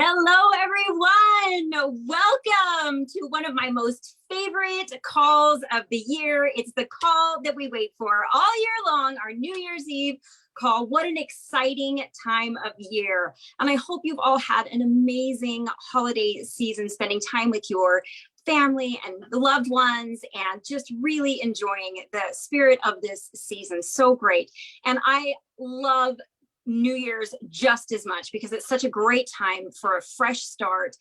Hello, everyone. Welcome to one of my most favorite calls of the year. It's the call that we wait for all year long, our New Year's Eve call. What an exciting time of year. And I hope you've all had an amazing holiday season, spending time with your family and the loved ones and just really enjoying the spirit of this season. So great. And I love New Year's just as much because it's such a great time for a fresh start,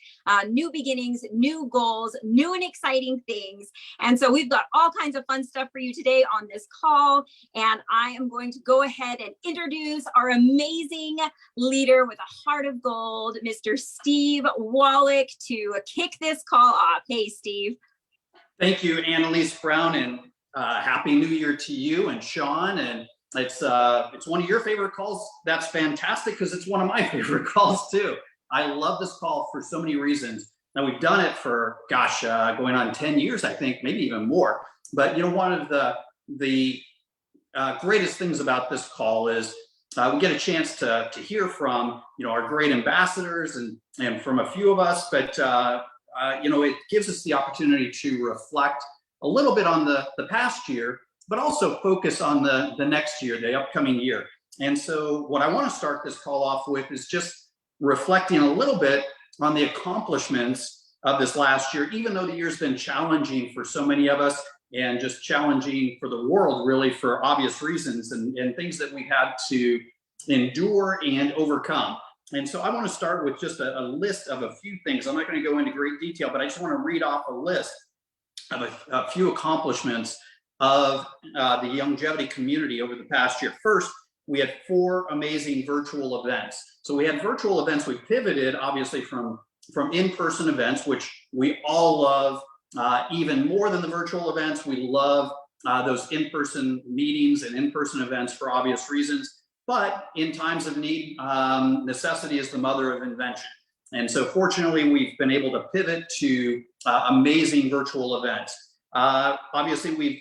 new beginnings, new goals, new and exciting things. And so we've got all kinds of fun stuff for you today on this call. And I am going to go ahead and introduce our amazing leader with a heart of gold, Mr. Steve Wallach, to kick this call off. Hey, Steve. Thank you, Annalise Brown, and Happy New Year to you and Sean. And it's one of your favorite calls. That's fantastic because it's one of my favorite calls too. I love this call for so many reasons. Now we've done it for going on 10 years, I think, maybe even more. But you know, one of the greatest things about this call is we get a chance to hear from our great ambassadors and from a few of us. But it gives us the opportunity to reflect a little bit on the past year, but also focus on the next year, the upcoming year. And so what I want to start this call off with is just reflecting a little bit on the accomplishments of this last year, even though the year's been challenging for so many of us and just challenging for the world, really, for obvious reasons and things that we had to endure and overcome. And so I want to start with just a list of a few things. I'm not going to go into great detail, but I just want to read off a list of a few accomplishments of the Youngevity community over the past year. First, we had 4 amazing virtual events. So we had virtual events. We pivoted, obviously, from in-person events, which we all love. Even more than the virtual events, we love those in-person meetings and in-person events for obvious reasons. But in times of need, necessity is the mother of invention. And so fortunately, we've been able to pivot to amazing virtual events. Obviously, we've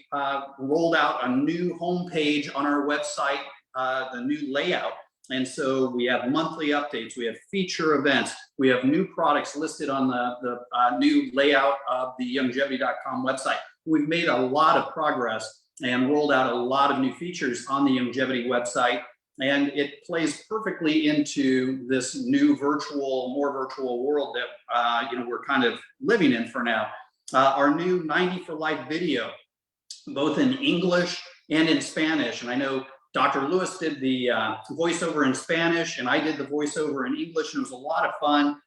rolled out a new homepage on our website, the new layout. And so we have monthly updates, we have feature events, we have new products listed on the new layout of the Youngevity.com website. We've made a lot of progress and rolled out a lot of new features on the Youngevity website. And it plays perfectly into this new more virtual world that we're kind of living in for now. Our new 90 for Life video, both in English and in Spanish. And I know Dr. Lewis did the voiceover in Spanish, and I did the voiceover in English, and it was a lot of fun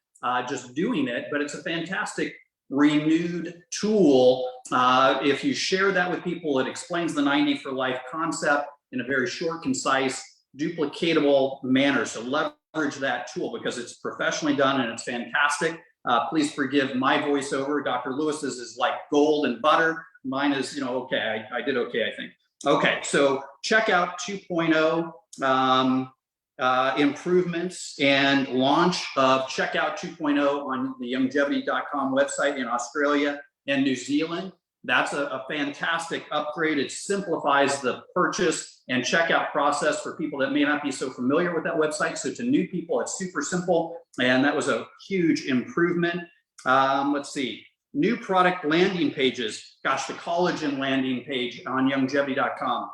just doing it. But it's a fantastic renewed tool. If you share that with people, it explains the 90 for Life concept in a very short, concise, duplicatable manner. So leverage that tool because it's professionally done and it's fantastic. Please forgive my voiceover. Dr. Lewis's is like gold and butter. Mine is, okay. I did okay, I think. Okay, so checkout 2.0 improvements and launch of checkout 2.0 on the Youngevity.com website in Australia and New Zealand. That's a fantastic upgrade. It simplifies the purchase and checkout process for people that may not be so familiar with that website. So to new people, it's super simple. And that was a huge improvement. Let's see, new product landing pages. Gosh, the collagen landing page on Youngevity.com.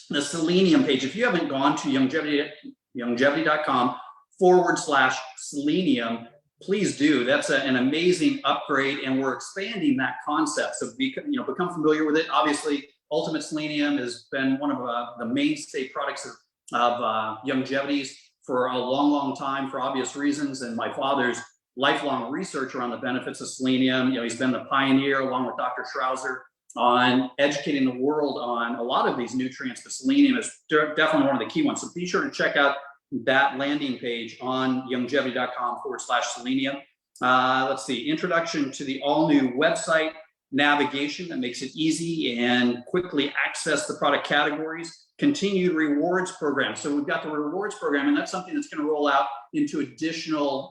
The selenium page. If you haven't gone to Youngevity.com/selenium, please do. That's an amazing upgrade, and we're expanding that concept. So become familiar with it. Obviously, Ultimate Selenium has been one of the mainstay products of Youngevity's for a long, long time for obvious reasons. And my father's lifelong researcher on the benefits of selenium. He's been the pioneer, along with Dr. Schrauzer, on educating the world on a lot of these nutrients. But selenium is definitely one of the key ones. So be sure to check out that landing page on Youngevity.com/selenium. Let's see, introduction to the all new website navigation that makes it easy and quickly access the product categories. Continued rewards program. So we've got the rewards program, and that's something that's going to roll out into additional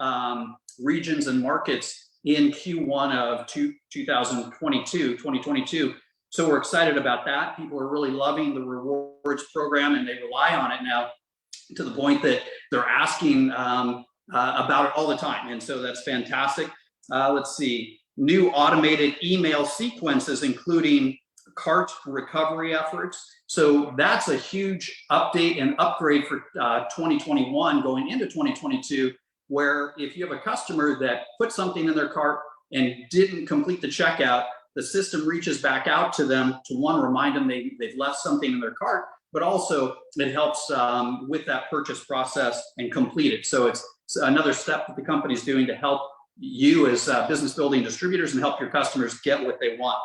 regions and markets in Q1 of 2022. So we're excited about that. People are really loving the rewards program, and they rely on it now to the point that they're asking about it all the time. And so that's fantastic. Let's see, new automated email sequences, including cart recovery efforts. So that's a huge update and upgrade for 2021 going into 2022, where if you have a customer that put something in their cart and didn't complete the checkout, the system reaches back out to them to, one, remind them they've left something in their cart, but also it helps with that purchase process and complete it. So it's another step that the company's doing to help you as business building distributors and help your customers get what they want.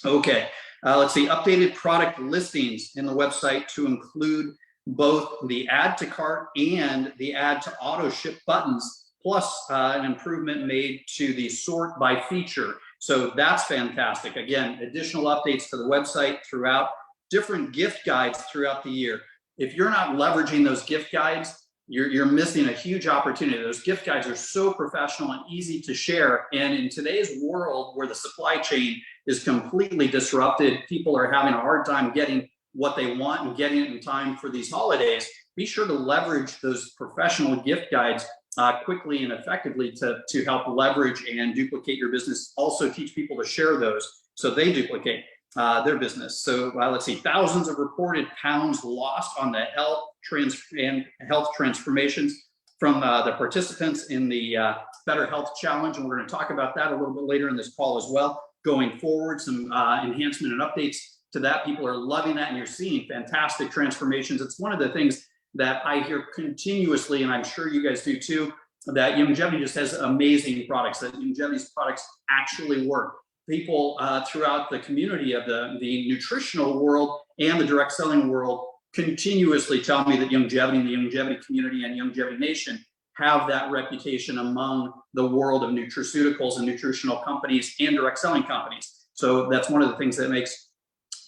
Okay, let's see, updated product listings in the website to include both the add to cart and the add to auto ship buttons, plus an improvement made to the sort by feature. So that's fantastic. Again, additional updates to the website throughout, different gift guides throughout the year. If you're not leveraging those gift guides, you're missing a huge opportunity. Those gift guides are so professional and easy to share. And in today's world where the supply chain is completely disrupted, people are having a hard time getting what they want and getting it in time for these holidays. Be sure to leverage those professional gift guides quickly and effectively to help leverage and duplicate your business. Also teach people to share those so they duplicate their business. So let's see, thousands of reported pounds lost on the health transformations from the participants in the Better Health Challenge. And we're going to talk about that a little bit later in this call as well. Going forward, some enhancement and updates to that. People are loving that, and you're seeing fantastic transformations. It's one of the things that I hear continuously, and I'm sure you guys do too, that Youngevity just has amazing products, that Youngevity's products actually work. People throughout the community of the nutritional world and the direct selling world continuously tell me that Youngevity, the Youngevity community and Youngevity Nation have that reputation among the world of nutraceuticals and nutritional companies and direct selling companies. So that's one of the things that makes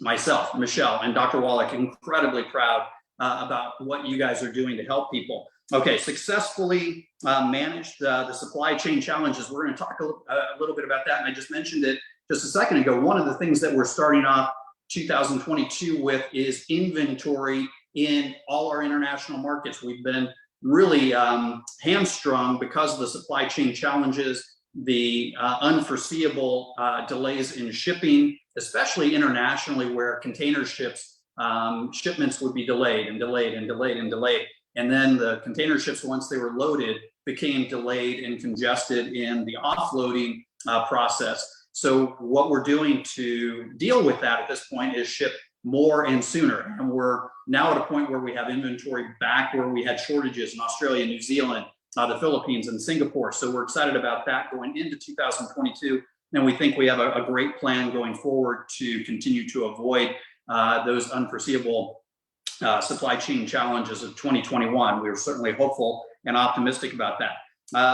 myself, Michelle, and Dr. Wallach incredibly proud about what you guys are doing to help people. Okay, successfully managed the supply chain challenges. We're going to talk a little bit about that, and I just mentioned it just a second ago. One of the things that we're starting off 2022 with is inventory in all our international markets. We've been really hamstrung because of the supply chain challenges, the unforeseeable delays in shipping, especially internationally, where container ships shipments would be delayed and delayed and delayed and delayed. And then the container ships, once they were loaded, became delayed and congested in the offloading process. So what we're doing to deal with that at this point is ship more and sooner. And we're now at a point where we have inventory back where we had shortages in Australia, New Zealand, the Philippines, and Singapore. So we're excited about that going into 2022. And we think we have a great plan going forward to continue to avoid those unforeseeable supply chain challenges of 2021. We're certainly hopeful and optimistic about that.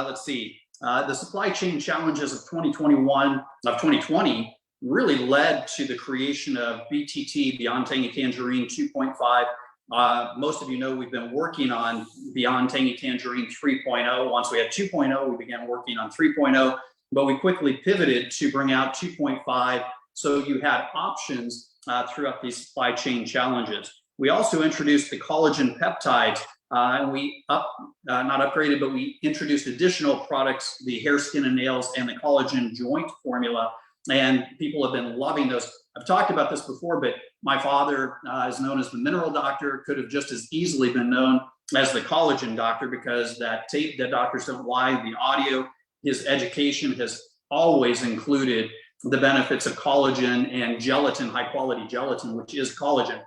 Let's see, the supply chain challenges of 2020 really led to the creation of BTT, Beyond Tangy Tangerine 2.5. Most of you know we've been working on Beyond Tangy Tangerine 3.0. Once we had 2.0, we began working on 3.0, but we quickly pivoted to bring out 2.5. So you had options throughout these supply chain challenges. We also introduced the collagen peptides, and we not upgraded, but we introduced additional products, the hair, skin, and nails, and the collagen joint formula. And people have been loving those. I've talked about this before, but my father is known as the mineral doctor, could have just as easily been known as the collagen doctor, because that tape that doctors don't lie, the audio, his education has always included the benefits of collagen and gelatin, high quality gelatin, which is collagen.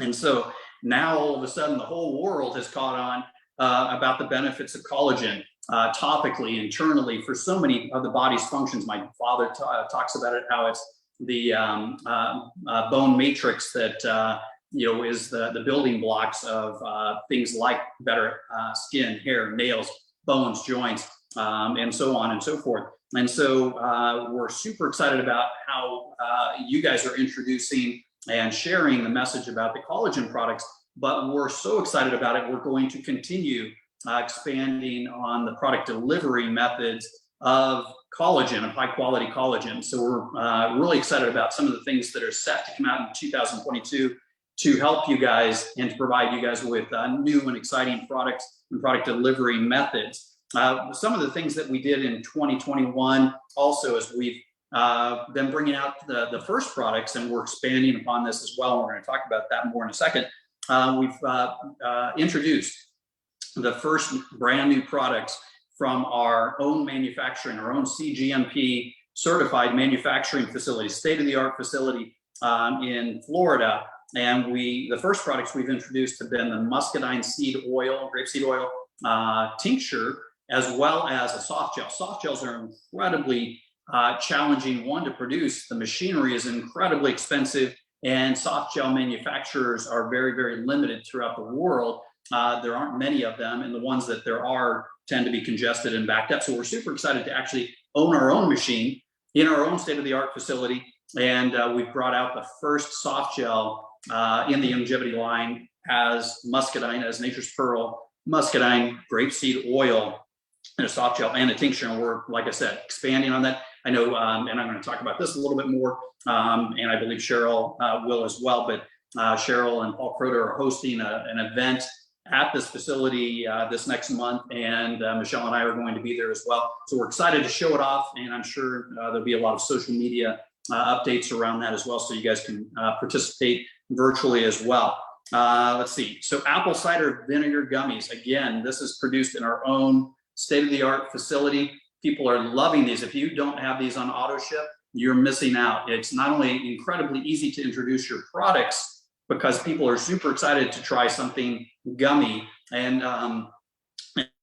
And so now all of a sudden the whole world has caught on about the benefits of collagen topically, internally, for so many of the body's functions. My father talks about it, how it's the bone matrix that is the building blocks of things like better skin, hair, nails, bones, joints, and so on and so forth. And so we're super excited about how you guys are introducing and sharing the message about the collagen products, but we're so excited about it. We're going to continue expanding on the product delivery methods of collagen, of high quality collagen. So we're really excited about some of the things that are set to come out in 2022 to help you guys and to provide you guys with new and exciting products and product delivery methods. Some of the things that we did in 2021 also is we've been bringing out the first products, and we're expanding upon this as well. We're going to talk about that more in a second. We've introduced the first brand new products from our own manufacturing, our own CGMP certified manufacturing facility, state-of-the-art facility in Florida. And the first products we've introduced have been the muscadine seed oil, grapeseed oil tincture, as well as a soft gel. Soft gels are incredibly challenging to produce. The machinery is incredibly expensive, and soft gel manufacturers are very, very limited throughout the world. There aren't many of them, and the ones that there are tend to be congested and backed up. So we're super excited to actually own our own machine in our own state-of-the-art facility. And we've brought out the first soft gel in the Youngevity line as muscadine, as nature's pearl, muscadine grapeseed oil in a soft gel and a tincture. And we're, like I said, expanding on that. I know, and I'm going to talk about this a little bit more, and I believe Cheryl will as well, but Cheryl and Paul Croter are hosting an event at this facility this next month, and Michelle and I are going to be there as well. So we're excited to show it off, and I'm sure there'll be a lot of social media updates around that as well, so you guys can participate virtually as well. Let's see. So apple cider vinegar gummies. Again, this is produced in our own state-of-the-art facility. People are loving these. If you don't have these on auto ship, you're missing out. It's not only incredibly easy to introduce your products because people are super excited to try something gummy. And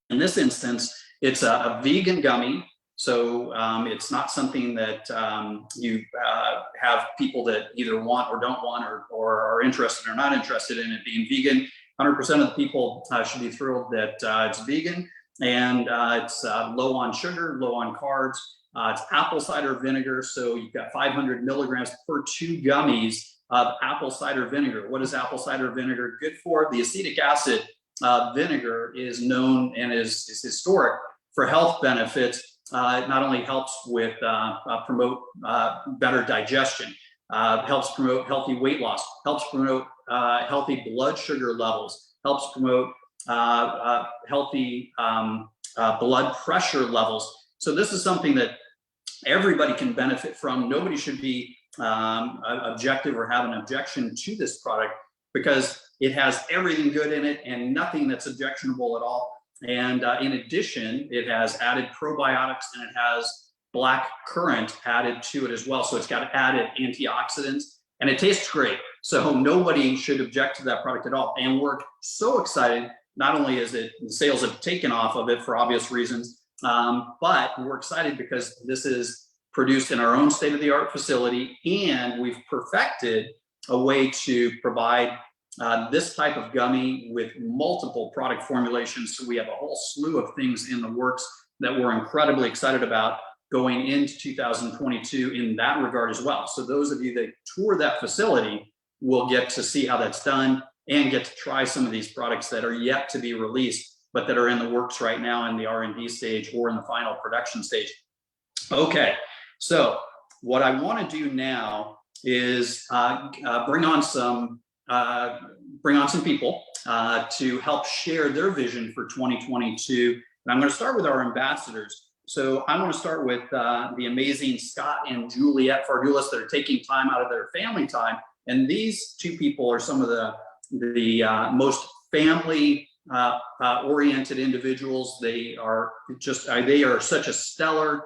in this instance, it's a vegan gummy. So it's not something that you have people that either want or don't want or are interested or not interested in it being vegan. 100% of the people should be thrilled that it's vegan, and it's low on sugar, low on carbs. It's apple cider vinegar, so you've got 500 milligrams per 2 gummies of apple cider vinegar. What is apple cider vinegar good for? The acetic acid vinegar is known and is historic for health benefits. It not only helps with promote better digestion, helps promote healthy weight loss, helps promote healthy blood sugar levels, helps promote healthy blood pressure levels. So this is something that everybody can benefit from. Nobody should be objective or have an objection to this product because it has everything good in it and nothing that's objectionable at all. And in addition, it has added probiotics and it has black currant added to it as well. So it's got added antioxidants and it tastes great. So nobody should object to that product at all. And we're so excited. Not only is it, the sales have taken off of it for obvious reasons, but we're excited because this is produced in our own state-of-the-art facility, and we've perfected a way to provide this type of gummy with multiple product formulations. So we have a whole slew of things in the works that we're incredibly excited about going into 2022 in that regard as well. So those of you that tour that facility will get to see how that's done and get to try some of these products that are yet to be released, but that are in the works right now in the R&D stage or in the final production stage. Okay, so what I want to do now is bring on some people to help share their vision for 2022. And I'm going to start with our ambassadors. So I'm going to start with the amazing Scott and Juliet Fardulis that are taking time out of their family time. And these two people are some of the most family oriented individuals. They are such a stellar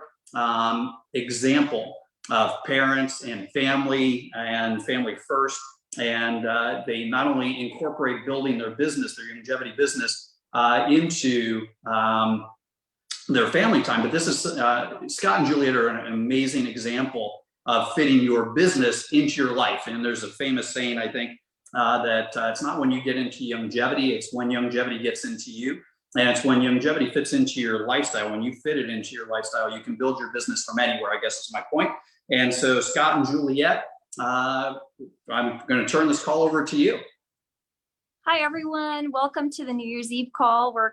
example of parents and family first. And they not only incorporate building their business, their Youngevity business, into their family time, but this is Scott and Juliet are an amazing example of fitting your business into your life. And there's a famous saying, I think, that it's not when you get into Youngevity, it's when Youngevity gets into you. And it's when Youngevity fits into your lifestyle. When you fit it into your lifestyle, you can build your business from anywhere, I guess is my point. And so Scott and Juliet, I'm going to turn this call over to you. Hi, everyone. Welcome to the New Year's Eve call. We're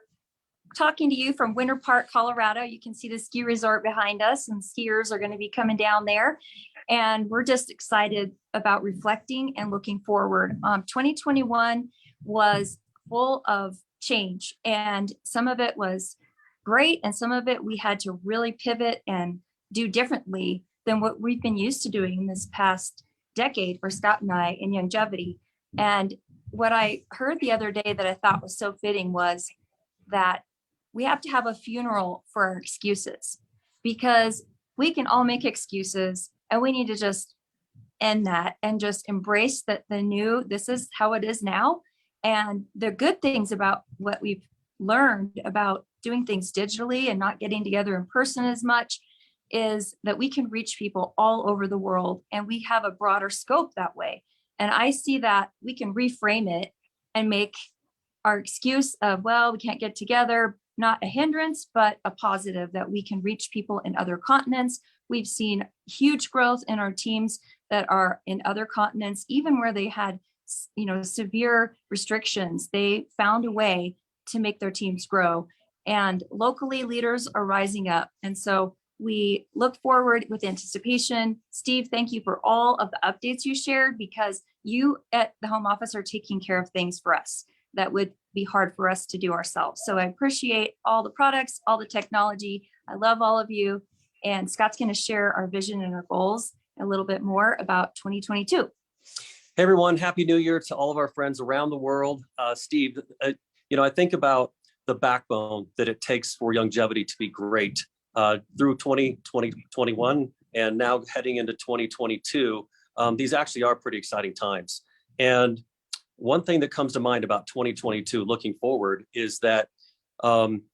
talking to you from Winter Park, Colorado. You can see the ski resort behind us, and skiers are going to be coming down there. And we're just excited about reflecting and looking forward. 2021 was full of change, and some of it was great, and some of it we had to really pivot and do differently than what we've been used to doing this past decade for Scott and I in Youngevity. And what I heard the other day that I thought was so fitting was that we have to have a funeral for our excuses, because we can all make excuses, and we need to just end that and just embrace that the new, this is how it is now. And the good things about what we've learned about doing things digitally and not getting together in person as much is that we can reach people all over the world, and we have a broader scope that way. And I see that we can reframe it and make our excuse of, well, we can't get together, not a hindrance, but a positive, that we can reach people in other continents. We've seen huge growth in our teams that are in other continents, even where they had, severe restrictions. They found a way to make their teams grow, and locally leaders are rising up. And so we look forward with anticipation. Steve, thank you for all of the updates you shared, because you at the home office are taking care of things for us that would be hard for us to do ourselves. So I appreciate all the products, all the technology. I love all of you. And Scott's going to share our vision and our goals a little bit more about 2022. Hey everyone, Happy New Year to all of our friends around the world. Steve, I think about the backbone that it takes for Youngevity to be great through 2021 and now heading into 2022. These actually are pretty exciting times. And one thing that comes to mind about 2022 looking forward is that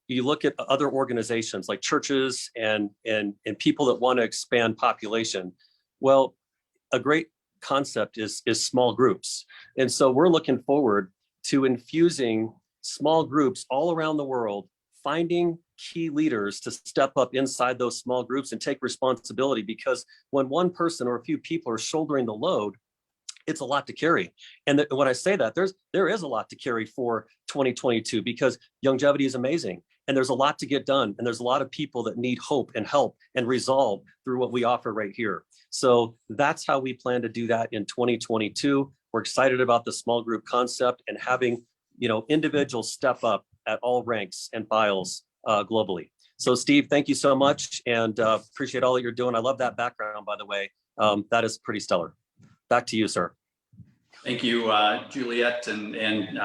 you look at other organizations like churches and people that want to expand population. Well, a great concept is small groups. And so we're looking forward to infusing small groups all around the world, finding key leaders to step up inside those small groups and take responsibility, because when one person or a few people are shouldering the load, it's a lot to carry. And when I say that, there is a lot to carry for 2022, because Youngevity is amazing and there's a lot to get done. And there's a lot of people that need hope and help and resolve through what we offer right here. So that's how we plan to do that in 2022. We're excited about the small group concept and having, individuals step up at all ranks and files globally. So Steve, thank you so much, and appreciate all that you're doing. I love that background, by the way. That is pretty stellar. Back to you, sir. Thank you, Juliet and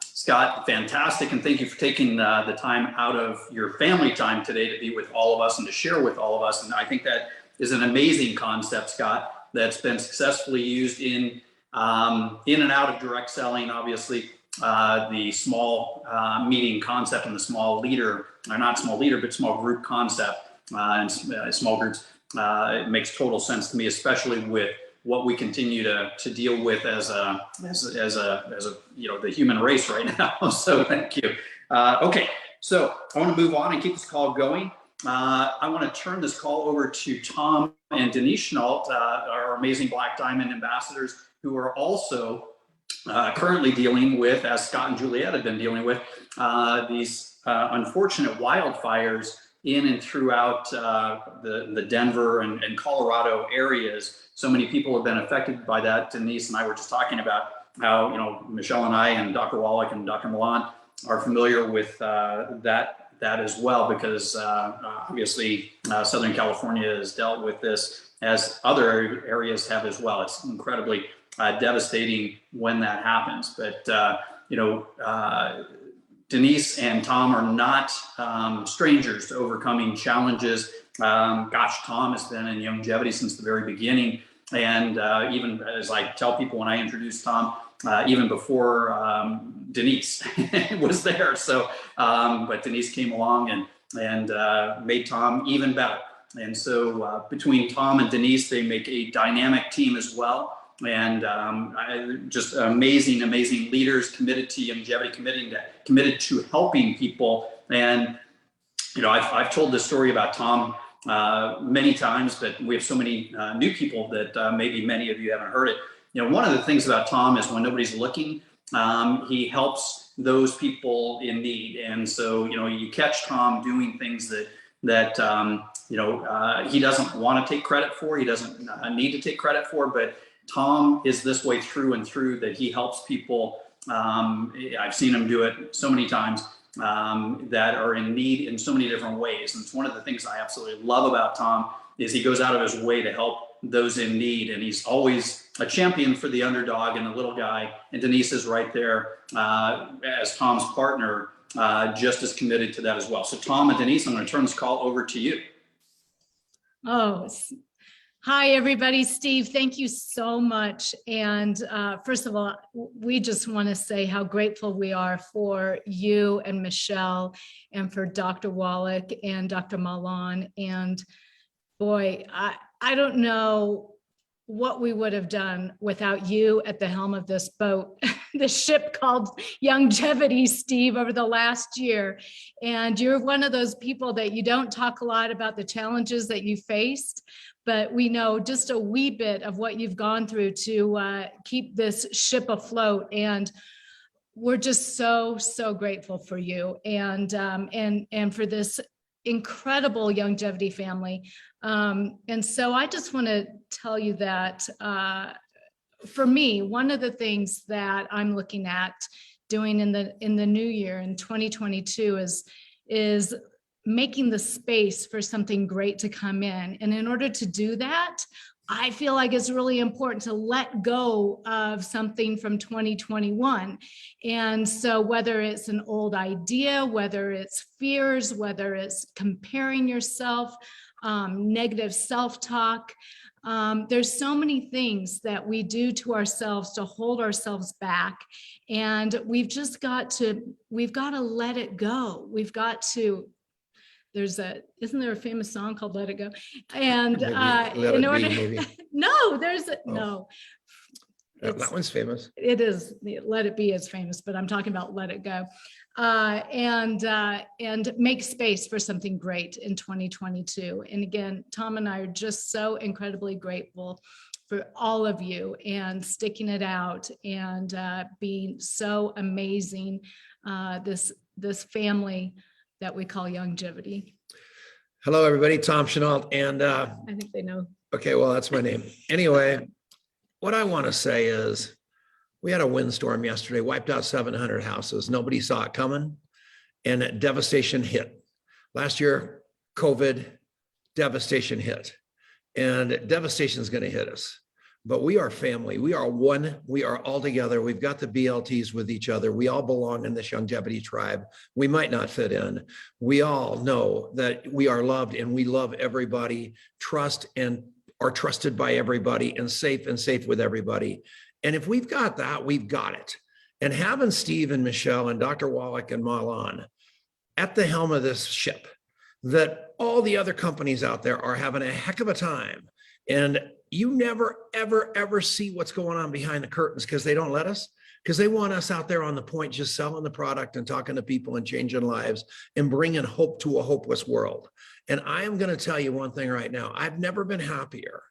Scott. Fantastic. And thank you for taking the time out of your family time today to be with all of us and to share with all of us. And I think that is an amazing concept, Scott, that's been successfully used in and out of direct selling. Obviously, the small meeting concept and the small leader, or not small leader, but small group concept and small groups. It makes total sense to me, especially with what we continue to deal with as the human race right now. So thank you. Okay, so I want to move on and keep this call going. I want to turn this call over to Tom and Denise Schnault, our amazing Black Diamond ambassadors, who are also currently dealing with, as Scott and Juliet have been dealing with, these unfortunate wildfires in and throughout the Denver and Colorado areas. So many people have been affected by that. Denise and I were just talking about how, Michelle and I and Dr. Wallach and Dr. Milan are familiar with that as well, because obviously Southern California has dealt with this, as other areas have as well. It's incredibly devastating when that happens. But, Denise and Tom are not strangers to overcoming challenges. Tom has been in Youngevity since the very beginning. And even as I tell people when I introduce Tom, even before Denise was there. So, but Denise came along and made Tom even better. And so between Tom and Denise, they make a dynamic team as well. And just amazing leaders committed to Youngevity, committed to helping people. And, I've told this story about Tom many times, but we have so many new people that maybe many of you haven't heard it. One of the things about Tom is when nobody's looking, he helps those people in need. And so, you catch Tom doing things that he doesn't want to take credit for, he doesn't need to take credit for, but Tom is this way through and through, that he helps people. I've seen him do it so many times, that are in need in so many different ways. And it's one of the things I absolutely love about Tom is he goes out of his way to help those in need. And he's always a champion for the underdog and the little guy. And Denise is right there as Tom's partner, just as committed to that as well. So Tom and Denise, I'm going to turn this call over to you. Oh, hi, everybody. Steve, thank you so much. And first of all, we just want to say how grateful we are for you and Michelle and for Dr. Wallach and Dr. Malan. And boy, I don't know what we would have done without you at the helm of this boat, this ship called Youngevity, Steve, over the last year. And you're one of those people that you don't talk a lot about the challenges that you faced, but we know just a wee bit of what you've gone through to keep this ship afloat. And we're just so, so grateful for you and for this incredible Youngevity family. And so I just want to tell you that for me, one of the things that I'm looking at doing in the new year in 2022 is making the space for something great to come in. And in order to do that, I feel like it's really important to let go of something from 2021. And so whether it's an old idea, whether it's fears, whether it's comparing yourself, negative self-talk, there's so many things that we do to ourselves to hold ourselves back. And we've got to let it go. We've got to, isn't there a famous song called Let It Go? And no, that one's famous. It is. Let It Be is famous, but I'm talking about Let It Go. And make space for something great in 2022. And again, Tom and I are just so incredibly grateful for all of you and sticking it out and being so amazing. This family that we call Youngevity. Hello, everybody. Tom Chenault. And I think they know. Okay, well, that's my name. Anyway, what I want to say is we had a windstorm yesterday, wiped out 700 houses. Nobody saw it coming, and devastation hit. Last year, COVID, devastation hit, and devastation is going to hit us. But we are family. We are one. We are all together. We've got the BLTs with each other. We all belong in this Youngevity tribe. We might not fit in. We all know that we are loved and we love everybody, trust and are trusted by everybody, and safe with everybody. And if we've got that, we've got it. And having Steve and Michelle and Dr. Wallach and Malan at the helm of this ship, that all the other companies out there are having a heck of a time. And you never, ever, ever see what's going on behind the curtains because they don't let us, because they want us out there on the point, just selling the product and talking to people and changing lives and bringing hope to a hopeless world. And I am going to tell you one thing right now. I've never been happier.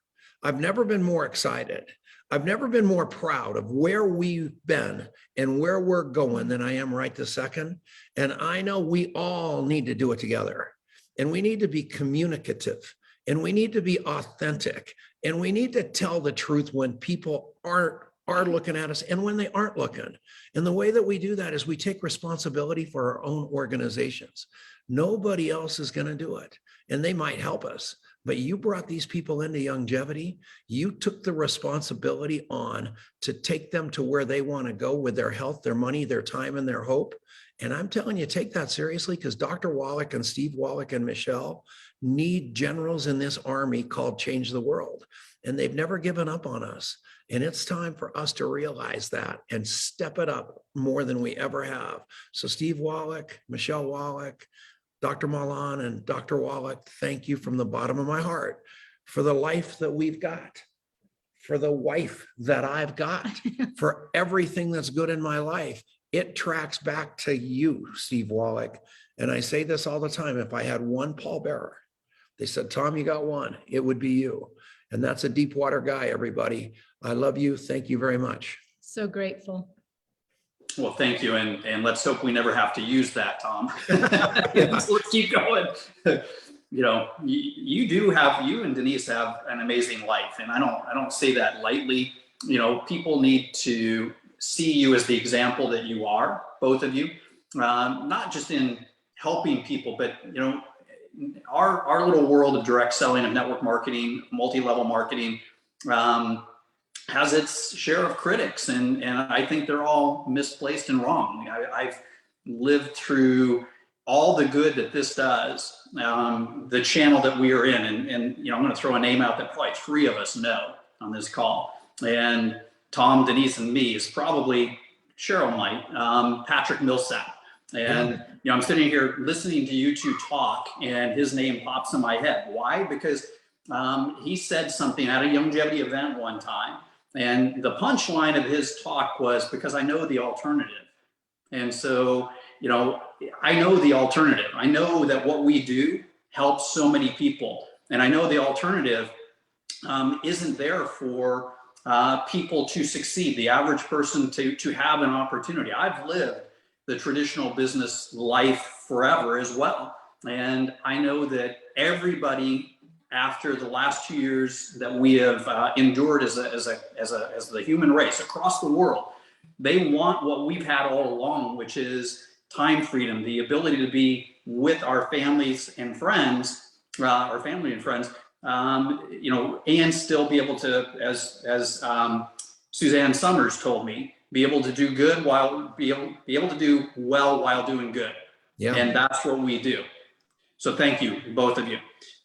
I've never been more excited. I've never been more proud of where we've been and where we're going than I am right this second. And I know we all need to do it together. And we need to be communicative. And we need to be authentic, and we need to tell the truth when people are looking at us and when they aren't looking. And the way that we do that is we take responsibility for our own organizations. Nobody else is going to do it, and they might help us. But you brought these people into Youngevity. You took the responsibility on to take them to where they want to go with their health, their money, their time, and their hope. And I'm telling you, take that seriously, because Dr. Wallach and Steve Wallach and Michelle need generals in this army called Change the World. And they've never given up on us. And it's time for us to realize that and step it up more than we ever have. So Steve Wallach, Michelle Wallach, Dr. Malan and Dr. Wallach, thank you from the bottom of my heart for the life that we've got, for the wife that I've got, for everything that's good in my life. It tracks back to you, Steve Wallach. And I say this all the time. If I had one pallbearer, they said, Tom, you got one, it would be you. And that's a deep water guy, everybody. I love you. Thank you very much. So grateful. Well, thank you. And let's hope we never have to use that, Tom. Yeah. So let's keep going. You know, you and Denise have an amazing life. And I don't say that lightly. You know, people need to see you as the example that you are, both of you, not just in helping people, but, you know, our little world of direct selling, of network marketing, multi-level marketing, has its share of critics, and I think they're all misplaced and wrong. I've lived through all the good that this does, the channel that we are in, and you know, I'm going to throw a name out that probably 3 of us know on this call, and Tom, Denise, and me is probably Cheryl might, Patrick Millsap. And you know, I'm sitting here listening to you two talk, and his name pops in my head. Why? Because he said something at a Youngevity event one time, and the punchline of his talk was, because I know the alternative. And so, you know, I know the alternative. I know that what we do helps so many people, and I know the alternative isn't there for people to succeed, the average person to have an opportunity. I've lived the traditional business life forever as well. And I know that everybody, after the last 2 years that we have endured as the human race across the world, they want what we've had all along, which is time freedom, the ability to be with our families and friends, our family and friends, you know, and still be able to, as Suzanne Summers told me, be able to do good while be able to do well while doing good. Yeah. And that's what we do. So thank you, both of you.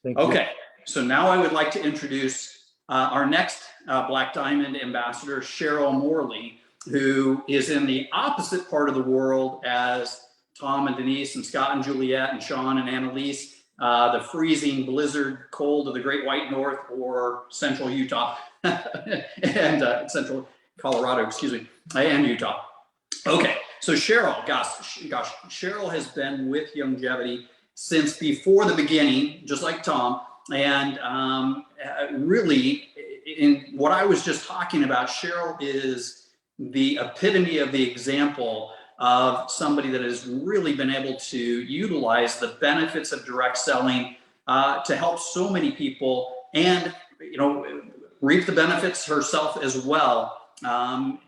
Thank you. Okay, so now I would like to introduce our next Black Diamond ambassador, Cheryl Morley, who is in the opposite part of the world as Tom and Denise and Scott and Juliet and Sean and Annalise, the freezing blizzard cold of the Great White North, or central Utah and central Colorado, excuse me, and Utah. Okay, so Cheryl, gosh, Cheryl has been with Youngevity since before the beginning, just like Tom, and really, in what I was just talking about, Cheryl is the epitome of the example of somebody that has really been able to utilize the benefits of direct selling to help so many people, and you know, reap the benefits herself as well,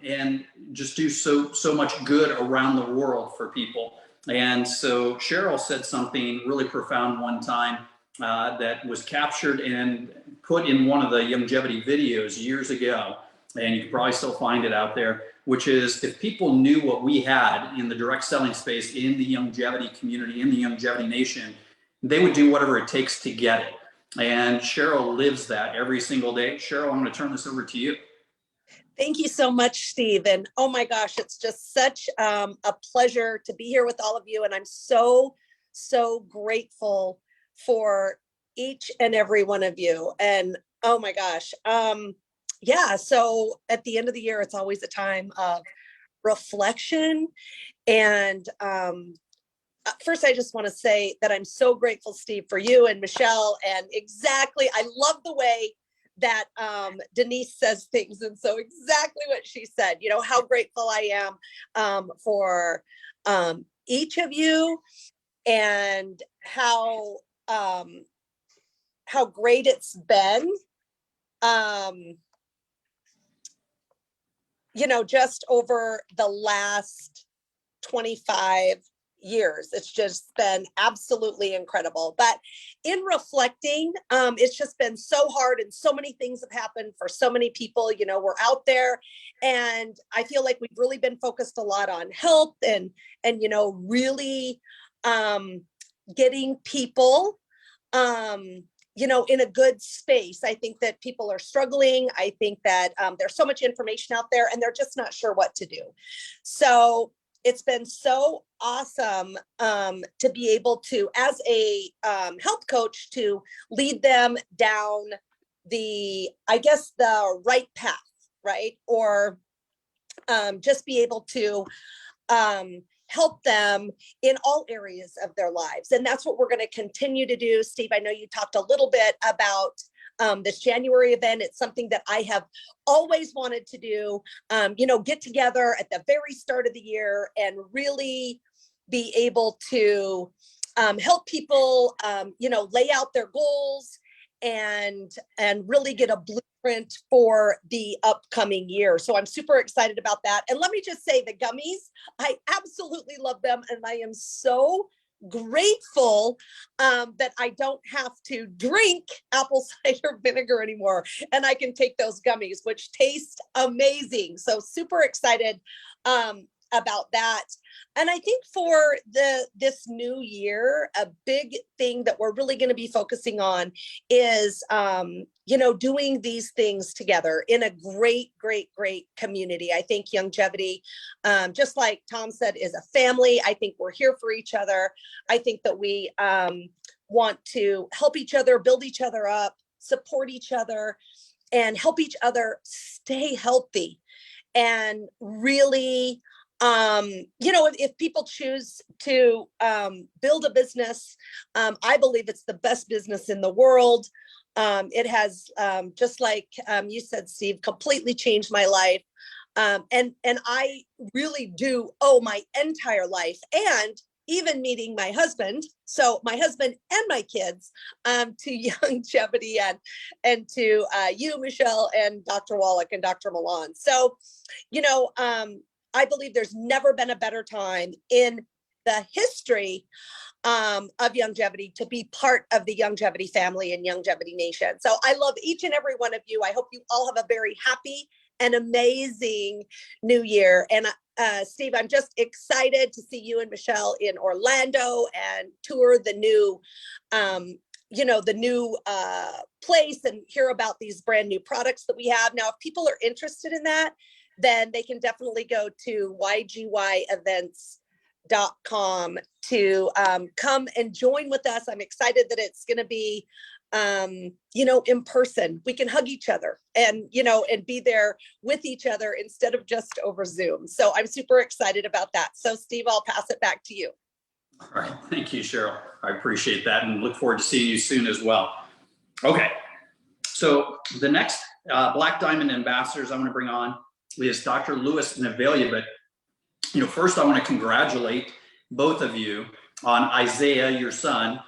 and just do so much good around the world for people. And so Cheryl said something really profound one time that was captured and put in one of the Youngevity videos years ago, and you can probably still find it out there, which is, if people knew what we had in the direct selling space, in the Youngevity community, in the Youngevity nation, they would do whatever it takes to get it. And Cheryl lives that every single day. Cheryl, I'm going to turn this over to you. Thank you so much, Steve. And oh my gosh, it's just such a pleasure to be here with all of you. And I'm so grateful for each and every one of you. And oh my gosh. Yeah, so at the end of the year, it's always a time of reflection. And first, I just want to say that I'm so grateful, Steve, for you and Michelle. And exactly, I love the way that Denise says things. And so exactly what she said, you know, how grateful I am for each of you, and how great it's been. You know, just over the last 25 years, it's just been absolutely incredible. But in reflecting, it's just been so hard, and so many things have happened for so many people. You know, we're out there, and I feel like we've really been focused a lot on health and you know, really getting people you know, in a good space. I think that people are struggling. I think that there's so much information out there, and they're just not sure what to do. So it's been so awesome to be able to, as a health coach, to lead them down the, I guess, the right path, right? Or just be able to help them in all areas of their lives. And that's what we're going to continue to do. Steve, I know you talked a little bit about this January event. It's something that I have always wanted to do, get together at the very start of the year and really be able to help people, lay out their goals and really get a blueprint for the upcoming year. So I'm super excited about that. And let me just say, the gummies, I absolutely love them. And I am so grateful that I don't have to drink apple cider vinegar anymore, and I can take those gummies, which taste amazing. So super excited about that. And I think for this new year, a big thing that we're really going to be focusing on is, doing these things together in a great, great, great community. I think Youngevity, just like Tom said, is a family. I think we're here for each other. I think that we want to help each other, build each other up, support each other, and help each other stay healthy. And really, if people choose to build a business, I believe it's the best business in the world. It has, just like you said, Steve, completely changed my life. And I really do owe my entire life, and even meeting my husband, so my husband and my kids, to Youngevity and to you, Michelle, and Dr. Wallach and Dr. Milan. So, I believe there's never been a better time in the history of Youngevity to be part of the Youngevity family and Youngevity Nation. So I love each and every one of you. I hope you all have a very happy and amazing new year. And Steve, I'm just excited to see you and Michelle in Orlando and tour the new, place and hear about these brand new products that we have. Now, if people are interested in that, then they can definitely go to ygYevents.com to come and join with us. I'm excited that it's going to be, in person. We can hug each other and be there with each other instead of just over Zoom. So I'm super excited about that. So Steve, I'll pass it back to you. All right. Thank you, Cheryl. I appreciate that and look forward to seeing you soon as well. Okay. So the next Black Diamond ambassadors I'm going to bring on is Dr. Lewis and Avelia. But, first I want to congratulate both of you on Isaiah, your son,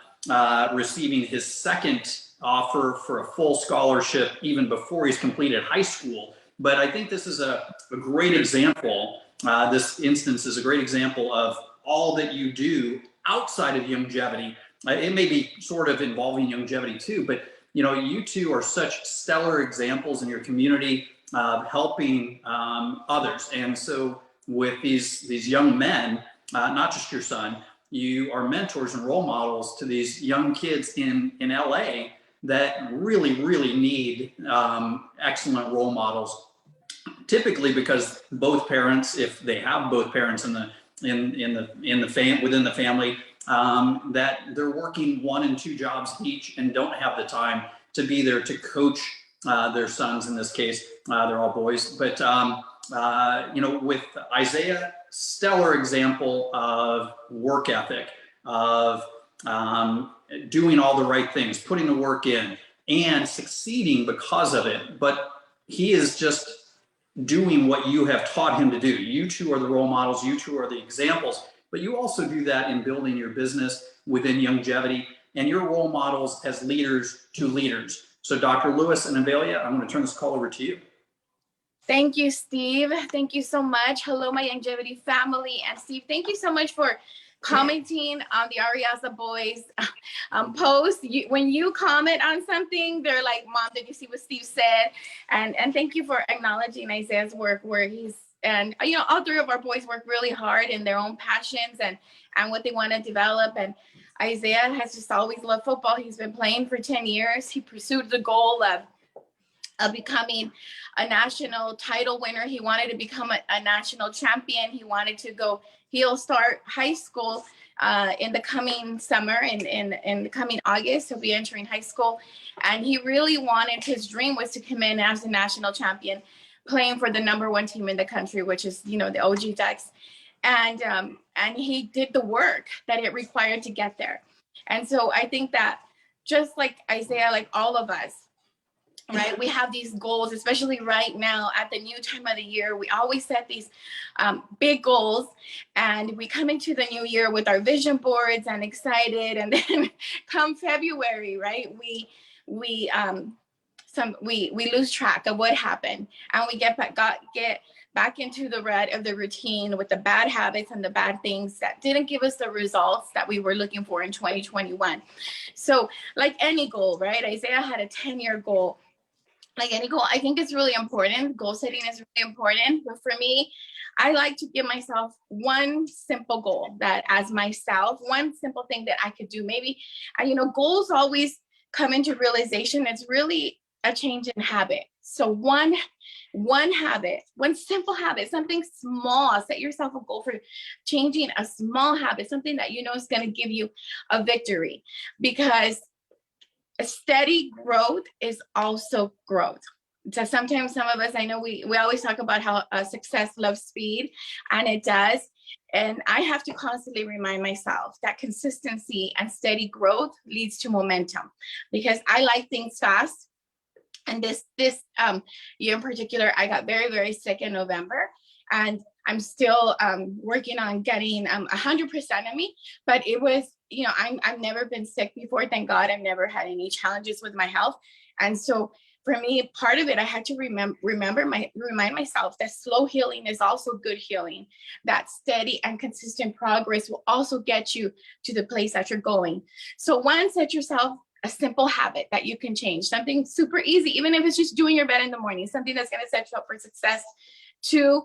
receiving his second offer for a full scholarship even before he's completed high school. But I think this is a great example. This instance is a great example of all that you do outside of Youngevity. It may be sort of involving Youngevity too, but you two are such stellar examples in your community of helping others. And so with these young men, not just your son, you are mentors and role models to these young kids in LA that really, really need excellent role models. Typically because both parents, if they have both parents within the family, that they're working 1 and 2 jobs each and don't have the time to be there to coach their sons. In this case, they're all boys. But with Isaiah, stellar example of work ethic, of doing all the right things, putting the work in, and succeeding because of it. But he is just doing what you have taught him to do. You two are the role models, you two are the examples, but you also do that in building your business within Youngevity, and your role models as leaders to leaders. So Dr. Lewis and Avelia, I'm going to turn this call over to you. Thank you, Steve. Thank you so much. Hello, my Youngevity family. And Steve, thank you so much for commenting on the Ariasa boys post. When you comment on something, they're like, Mom, did you see what Steve said? And thank you for acknowledging Isaiah's work where all 3 of our boys work really hard in their own passions and what they want to develop. And Isaiah has just always loved football. He's been playing for 10 years. He pursued the goal of becoming a national title winner. He wanted to become a national champion. He wanted to he'll start high school in the coming summer, in the coming August. He'll be entering high school. And he really wanted, his dream was to come in as a national champion, playing for the #1 team in the country, which is, the OG Ducks. And he did the work that it required to get there. And so I think that just like Isaiah, like all of us, right? We have these goals, especially right now at the new time of the year. We always set these big goals, and we come into the new year with our vision boards and excited. And then come February, right? We lose track of what happened, and we get back into the rut of the routine with the bad habits and the bad things that didn't give us the results that we were looking for in 2021. So like any goal, right? Isaiah had a 10-year goal. Like any goal, I think it's really important. Goal setting is really important. But for me, I like to give myself one simple goal that as myself, one simple thing that I could do. Maybe, goals always come into realization. It's really a change in habit. So one habit, one simple habit, something small. Set yourself a goal for changing a small habit, something that you know is going to give you a victory, because a steady growth is also growth. So sometimes some of us, I know we always talk about how success loves speed, and it does. And I have to constantly remind myself that consistency and steady growth leads to momentum, because I like things fast. And this year in particular, I got very, very sick in November, and I'm still working on getting 100% of me. But it was, I've never been sick before. Thank God, I've never had any challenges with my health. And so for me, part of it, I had to remind myself that slow healing is also good healing. That steady and consistent progress will also get you to the place that you're going. So one, set yourself a simple habit that you can change, something super easy, even if it's just doing your bed in the morning, something that's going to set you up for success. Two,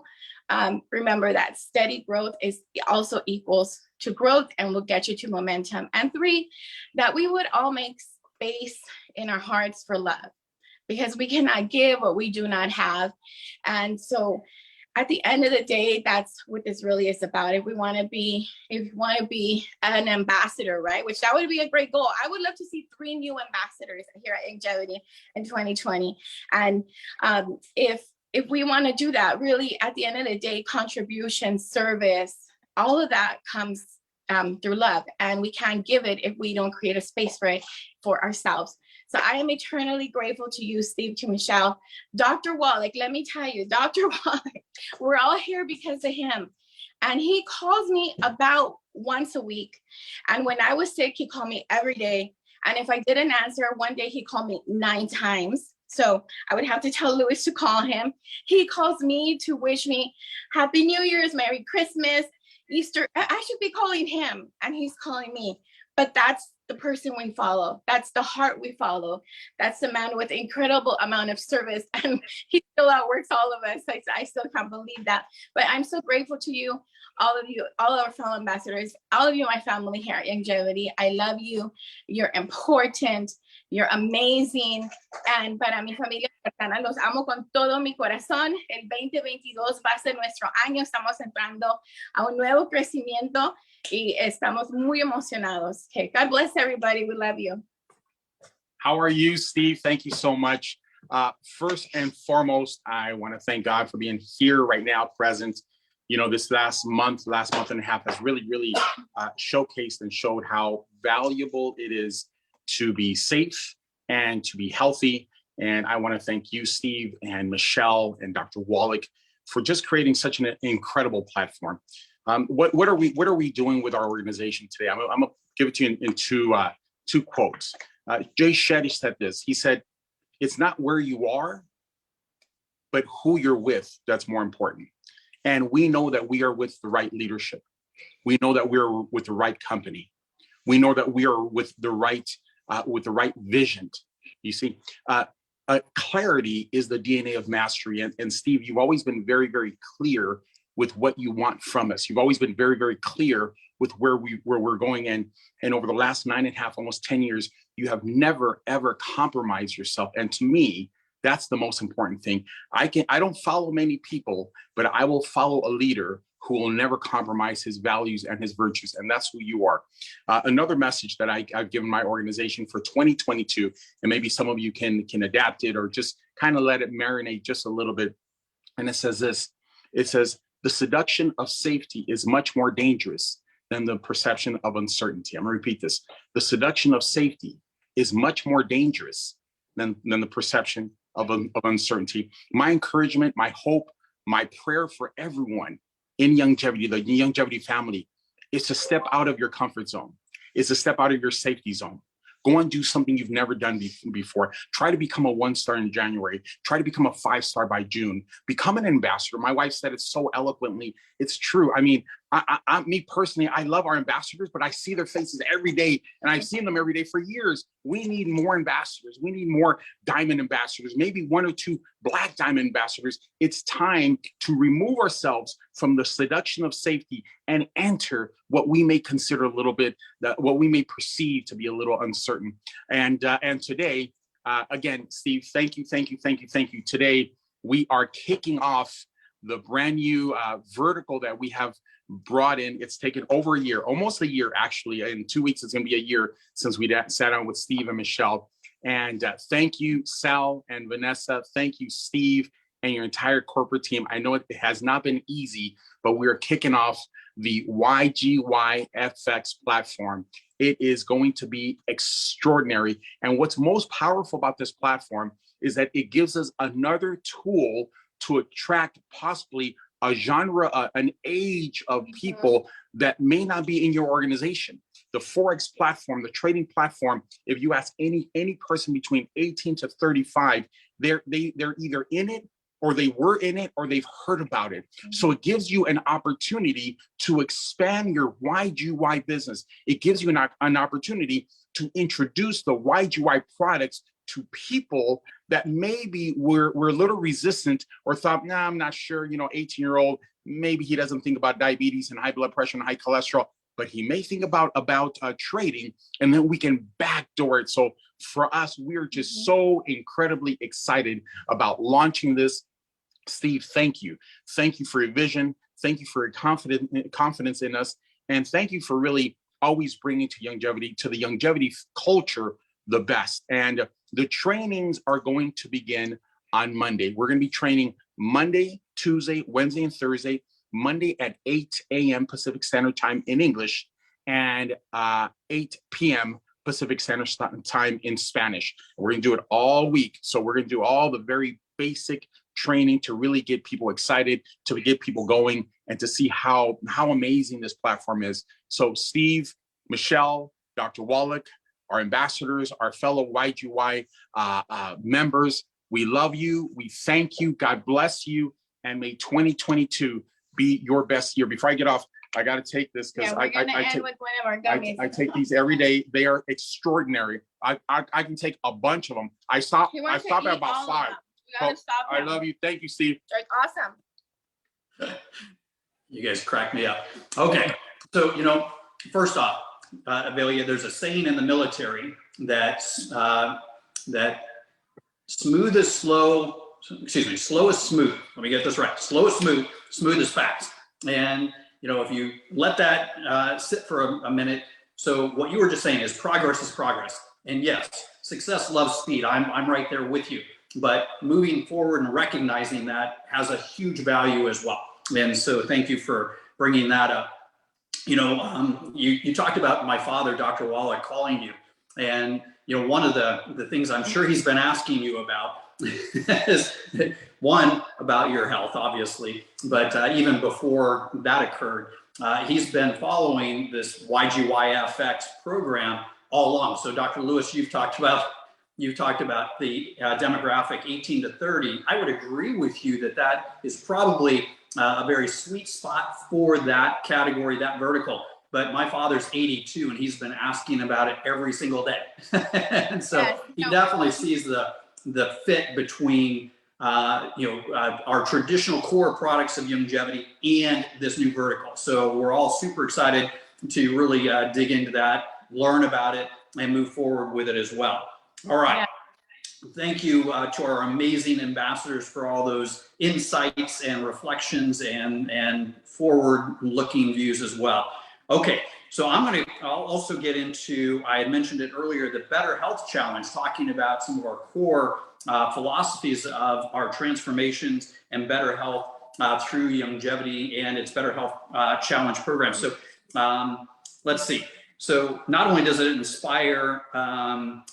remember that steady growth is also equals to growth and will get you to momentum. And three, that we would all make space in our hearts for love, because we cannot give what we do not have. And so at the end of the day, that's what this really is about. If we want to be an ambassador, right? Which that would be a great goal. I would love to see 3 new ambassadors here at Youngevity in 2020. And if we want to do that, really, at the end of the day, contribution, service, all of that comes through love. And we can't give it if we don't create a space for it for ourselves. So I am eternally grateful to you, Steve, to Michelle. Dr. Wallach, let me tell you, Dr. Wallach, we're all here because of him. And he calls me about once a week. And when I was sick, he called me every day. And if I didn't answer, one day he called me 9 times. So I would have to tell Louis to call him. He calls me to wish me Happy New Year's, Merry Christmas, Easter. I should be calling him, and he's calling me. But that's the person we follow. That's the heart we follow. That's the man with incredible amount of service, and he still outworks all of us. I still can't believe that. But I'm so grateful to you, all of you, all our fellow ambassadors, all of you, my family here at Youngevity. I love you. You're important. You're amazing. And para mi familia cercana, los amo con todo mi corazón. El 2022 va a ser nuestro año. Estamos entrando a un nuevo crecimiento y estamos muy emocionados. Okay, God bless everybody. We love you. How are you, Steve? Thank you so much. First and foremost, I want to thank God for being here right now, present. This last month and a half has really showcased and showed how valuable it is to be safe and to be healthy. And I want to thank you, Steve, and Michelle and Dr. Wallach for just creating such an incredible platform. What are we doing with our organization today? I'm gonna give it to you in two quotes. Jay Shetty said this. He said, "It's not where you are, but who you're with that's more important." And we know that we are with the right leadership. We know that we're with the right company. We know that we are with the right vision. You see, clarity is the DNA of mastery. And Steve, you've always been very, very clear with what you want from us. You've always been very, very clear with where we're going. And over the last 9.5, almost 10 years, you have never, ever compromised yourself. And to me, that's the most important thing. I don't follow many people, but I will follow a leader who will never compromise his values and his virtues. And that's who you are. Another message that I've given my organization for 2022, and maybe some of you can adapt it or just kind of let it marinate just a little bit. And it says this, it says, the seduction of safety is much more dangerous than the perception of uncertainty. I'm gonna repeat this. The seduction of safety is much more dangerous than the perception of uncertainty. My encouragement, my hope, my prayer for everyone in Youngevity, the Youngevity family, is to step out of your comfort zone, is to step out of your safety zone. Go and do something you've never done before. Try to become a 1-star in January. Try to become a 5-star by June. Become an ambassador. My wife said it so eloquently. It's true. I mean, me personally, I love our ambassadors, but I see their faces every day, and I've seen them every day for years. We need more ambassadors. We need more diamond ambassadors, maybe 1 or 2 black diamond ambassadors. It's time to remove ourselves from the seduction of safety and enter what we may consider a little bit, what we may perceive to be a little uncertain. And today, again, Steve, thank you. Today, we are kicking off the brand new vertical that we have brought in. It's taken over a year, almost a year, actually. In 2 weeks, it's going to be a year since we sat down with Steve and Michelle. And thank you, Sal and Vanessa. Thank you, Steve, and your entire corporate team. I know it has not been easy, but we are kicking off the YGYFX platform. It is going to be extraordinary. And what's most powerful about this platform is that it gives us another tool to attract possibly a genre, an age of people that may not be in your organization. The Forex platform, the trading platform, if you ask any person between 18 to 35, they're either in it, or they were in it, or they've heard about it. So it gives you an opportunity to expand your YGY business. It gives you an opportunity to introduce the YGY products to people that maybe were a little resistant or thought, nah, I'm not sure, 18-year-old, maybe he doesn't think about diabetes and high blood pressure and high cholesterol, but he may think about trading, and then we can backdoor it. So for us, we're just so incredibly excited about launching this. Steve, thank you. Thank you for your vision. Thank you for your confidence in us. And thank you for really always bringing to the Youngevity culture, the best. And the trainings are going to begin on Monday. We're going to be training Monday, Tuesday, Wednesday, and Thursday. Monday at 8 a.m. Pacific Standard Time in English, and 8 p.m. Pacific Standard Time in Spanish. We're going to do it all week. So we're going to do all the very basic training to really get people excited, to get people going, and to see how amazing this platform is. So Steve, Michelle, Dr. Wallach, our ambassadors, our fellow YGY members, we love you. We thank you. God bless you. And may 2022 be your best year. Before I get off, I got to take this because I take these every day. They are extraordinary. I can take a bunch of them. I stop at about 5. I love you. Thank you, Steve. That's awesome. You guys crack me up. Okay. So, first off, Avelia, there's a saying in the military that slow is smooth. Let me get this right. Slow is smooth, smooth is fast. And, if you let that sit for a minute. So what you were just saying is progress. And yes, success loves speed. I'm right there with you. But moving forward and recognizing that has a huge value as well. And so thank you for bringing that up. You talked about my father, Dr. Wallach, calling you. And, one of the things I'm sure he's been asking you about is, one, about your health, obviously. But even before that occurred, he's been following this YGYFX program all along. So Dr. Lewis, you've talked about the demographic 18 to 30. I would agree with you that is probably a very sweet spot for that category, that vertical. But my father's 82 and he's been asking about it every single day. And so he definitely sees the fit between our traditional core products of Youngevity and this new vertical. So we're all super excited to really dig into that, learn about it, and move forward with it as well. All right. Thank you to our amazing ambassadors for all those insights and reflections and forward-looking views as well. Okay, so I'll also get into, I had mentioned it earlier, the Better Health Challenge, talking about some of our core philosophies of our transformations and better health through Youngevity and its Better Health Challenge program. So let's see. So not only does it inspire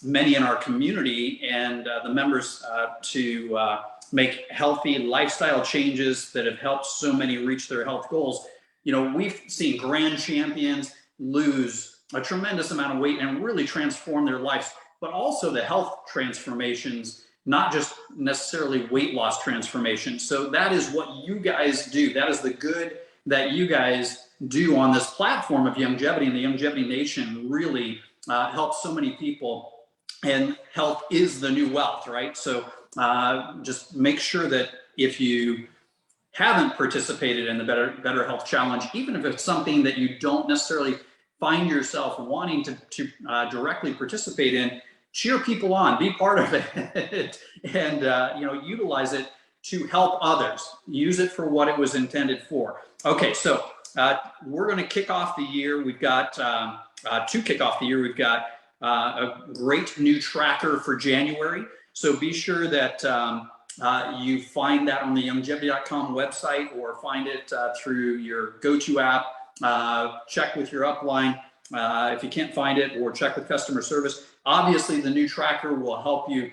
many in our community and the members to make healthy lifestyle changes that have helped so many reach their health goals. You know, we've seen grand champions lose a tremendous amount of weight and really transform their lives, but also the health transformations, not just necessarily weight loss transformations. So that is what you guys do. That is the good that you guys do on this platform of Youngevity, and the Youngevity Nation really helps so many people. And health is the new wealth, right? So just make sure that if you haven't participated in the Better Health Challenge, even if it's something that you don't necessarily find yourself wanting to directly participate in, cheer people on, be part of it, and you know, utilize it to help others. Use it for what it was intended for. Okay, so we're going to kick off the year. We've got to kick off the year. We've got a great new tracker for January. So be sure that you find that on the Youngevity.com website, or find it through your go-to app. Check with your upline if you can't find it, or check with customer service. Obviously, the new tracker will help you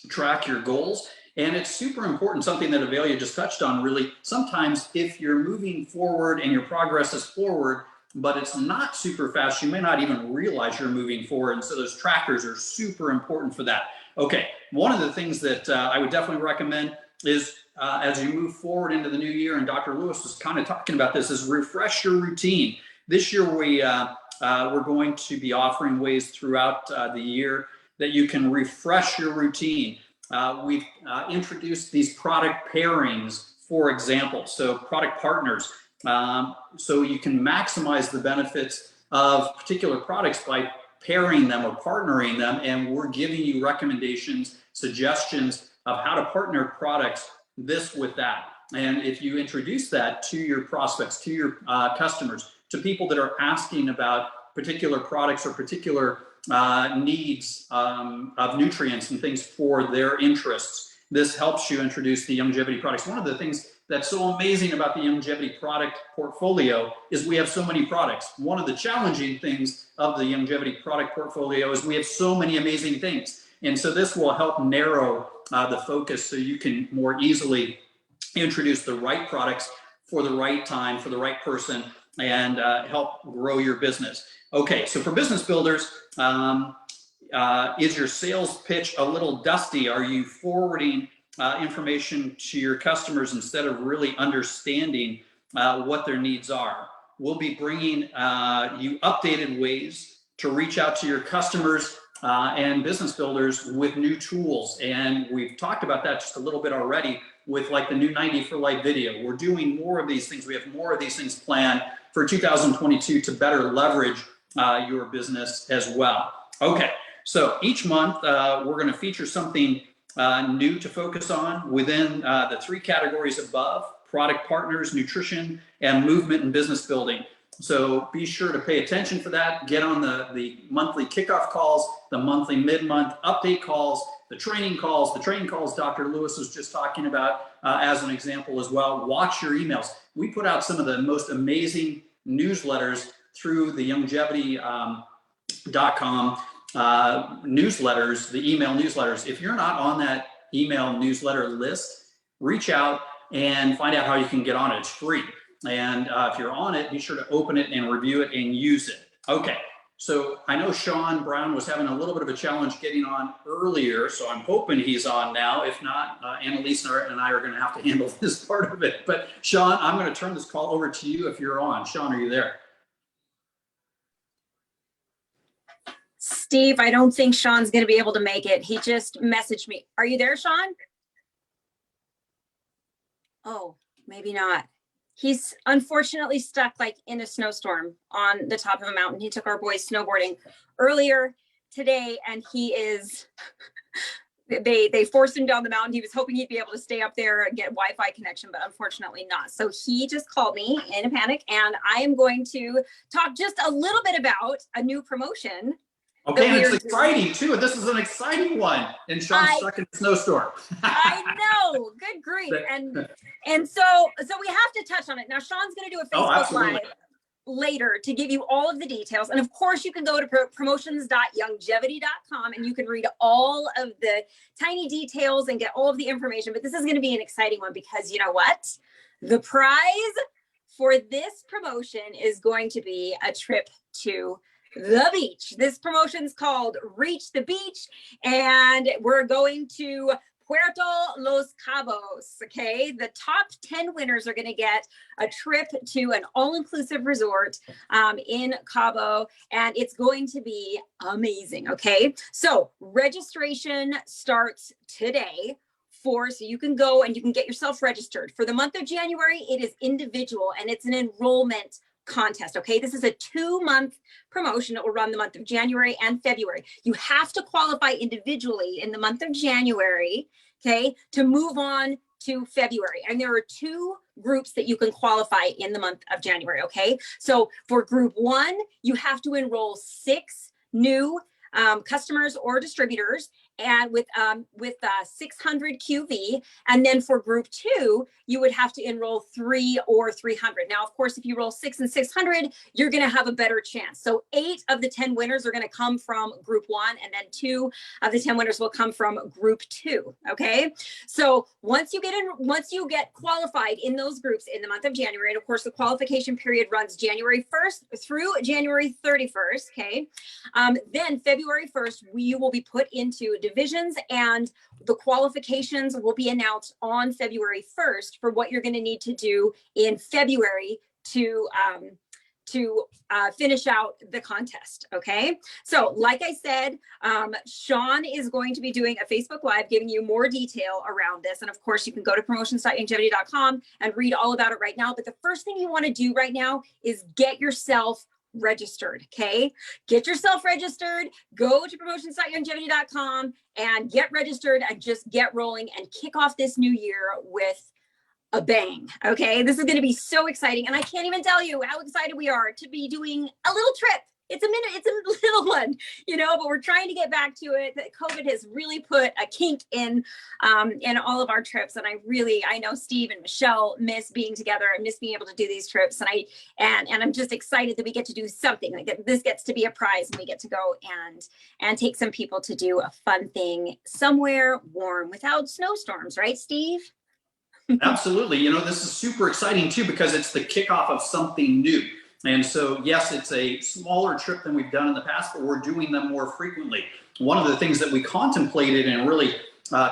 track your goals. And it's super important, something that Avelia just touched on, really. Sometimes if you're moving forward and your progress is forward, but it's not super fast, you may not even realize you're moving forward. And so those trackers are super important for that. Okay, one of the things that I would definitely recommend is as you move forward into the new year, and Dr. Lewis was kind of talking about this, is refresh your routine. This year we're going to be offering ways throughout the year that you can refresh your routine. We've introduced these product pairings, for example, so product partners, so you can maximize the benefits of particular products by pairing them or partnering them, and we're giving you recommendations, suggestions of how to partner products, this with that. And if you introduce that to your prospects, to your customers, to people that are asking about particular products or particular needs of nutrients and things for their interests, this helps you introduce the Youngevity products. One of the things that's so amazing about the Youngevity product portfolio is we have so many products. One of the challenging things of the Youngevity product portfolio is we have so many amazing things. And so this will help narrow the focus, so you can more easily introduce the right products for the right time, for the right person, and help grow your business. Okay, so for business builders, is your sales pitch a little dusty? Are you forwarding information to your customers instead of really understanding what their needs are? We'll be bringing you updated ways to reach out to your customers and business builders with new tools. And we've talked about that just a little bit already with like the new 90 for Life video. We're doing more of these things. We have more of these things planned for 2022 to better leverage your business as well. Okay, so each month we're going to feature something new to focus on within the three categories above: product partners, nutrition, and movement and business building. So be sure to pay attention for that. Get on the monthly kickoff calls, the monthly mid-month update calls, the training calls Dr. Lewis was just talking about as an example as well. Watch your emails. We put out some of the most amazing newsletters through the Youngevity.com newsletters, the email newsletters. If you're not on that email newsletter list, reach out and find out how you can get on it. It's free. And if you're on it, be sure to open it and review it and use it. Okay, so I know Sean Brown was having a little bit of a challenge getting on earlier, so I'm hoping he's on now. If not, Annalise and I are going to have to handle this part of it. But Sean, I'm going to turn this call over to you if you're on. Sean, are you there? Steve, I don't think Sean's going to be able to make it. He just messaged me. Are you there, Sean? Oh, maybe not. He's unfortunately stuck like in a snowstorm on the top of a mountain. He took our boys snowboarding earlier today, and he is, they forced him down the mountain. He was hoping he'd be able to stay up there and get Wi-Fi connection, but unfortunately not. So he just called me in a panic, and I am going to talk just a little bit about a new promotion. Okay, and it's exciting too. This is an exciting one. And Sean's stuck in a snowstorm. I know. Good grief. And so we have to touch on it. Now Sean's going to do a Facebook Live. later to give you all of the details. And of course, you can go to promotions.youngevity.com and you can read all of the tiny details and get all of the information. But this is going to be an exciting one because you know what? The prize for this promotion is going to be a trip to the beach. This promotion's called Reach the Beach, and we're going to Puerto Los Cabos, okay? The top 10 winners are going to get a trip to an all-inclusive resort in Cabo, and it's going to be amazing, okay? So registration starts today. So you can go and you can get yourself registered. For the month of January, it is individual and it's an enrollment contest, okay? This is a 2-month promotion that will run the month of January and February. You have to qualify individually in the month of January, okay, to move on to February. And there are 2 groups that you can qualify in the month of January, okay? So for group 1, you have to enroll 6 new customers or distributors and with 600 QV. And then for group 2, you would have to enroll 3 or 300. Now, of course, if you roll 6 and 600, you're going to have a better chance. So 8 of the 10 winners are going to come from group 1, and then 2 of the 10 winners will come from group 2. Okay. So once you get qualified in those groups in the month of January, and of course, the qualification period runs January 1st through January 31st. Okay. Then February 1st, we will be put into divisions, and the qualifications will be announced on February 1st for what you're going to need to do in February to finish out the contest. Okay. So like I said, Sean is going to be doing a Facebook Live giving you more detail around this. And of course, you can go to promotions.youngevity.com and read all about it right now. But the first thing you want to do right now is get yourself registered. Okay. Get yourself registered, go to promotions.youngevity.com and get registered and just get rolling and kick off this new year with a bang. Okay. This is going to be so exciting. And I can't even tell you how excited we are to be doing a little trip. It's a little one, you know, but we're trying to get back to it. COVID has really put a kink in all of our trips. And I know Steve and Michelle miss being together. I miss being able to do these trips. And I'm just excited that we get to do something like that. This gets to be a prize and we get to go and take some people to do a fun thing somewhere warm without snowstorms, right, Steve? Absolutely. You know, this is super exciting too, because it's the kickoff of something new. And so, yes, it's a smaller trip than we've done in the past, but we're doing them more frequently. One of the things that we contemplated and really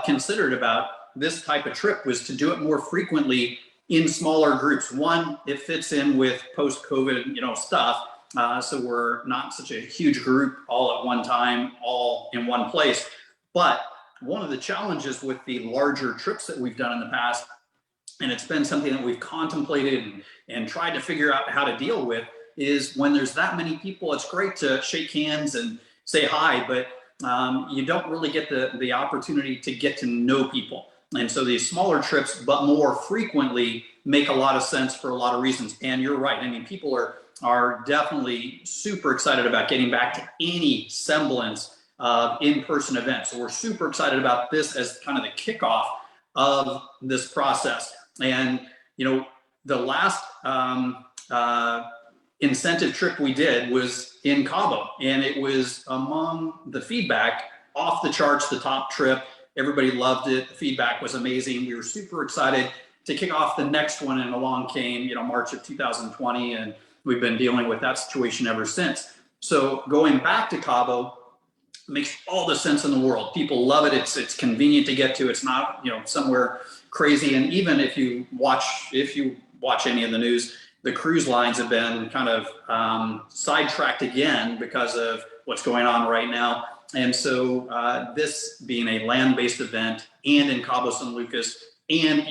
considered about this type of trip was to do it more frequently in smaller groups. One, it fits in with post-COVID, stuff. So we're not such a huge group all at one time, all in one place. But one of the challenges with the larger trips that we've done in the past, and it's been something that we've contemplated and tried to figure out how to deal with, is when there's that many people, it's great to shake hands and say hi, but you don't really get the opportunity to get to know people. And so these smaller trips, but more frequently, make a lot of sense for a lot of reasons. And you're right. I mean, people are definitely super excited about getting back to any semblance of in-person events. So we're super excited about this as kind of the kickoff of this process. And, the last incentive trip we did was in Cabo, and it was among the feedback off the charts, the top trip. Everybody loved it. The feedback was amazing. We were super excited to kick off the next one, and along came, March of 2020, and we've been dealing with that situation ever since. So going back to Cabo makes all the sense in the world. People love it. It's convenient to get to. It's not, somewhere crazy. And even if you watch any of the news, the cruise lines have been kind of sidetracked again because of what's going on right now. And so this being a land-based event and in Cabo San Lucas and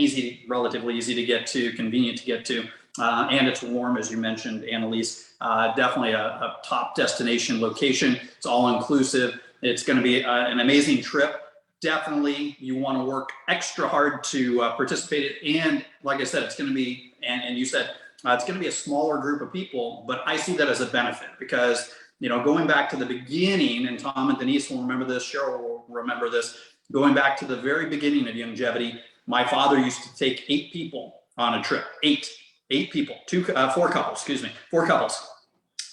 relatively easy to get to, convenient to get to, and it's warm, as you mentioned, Annalise, definitely a top destination location. It's all inclusive. It's going to be an amazing trip. Definitely you want to work extra hard to participate. And like I said, it's going to be, and you said, it's going to be a smaller group of people, but I see that as a benefit because, going back to the beginning, and Tom and Denise will remember this, Cheryl will remember this, going back to the very beginning of Youngevity, my father used to take 8 people on a trip, 8. 8 people, 4 couples, excuse me, 4 couples.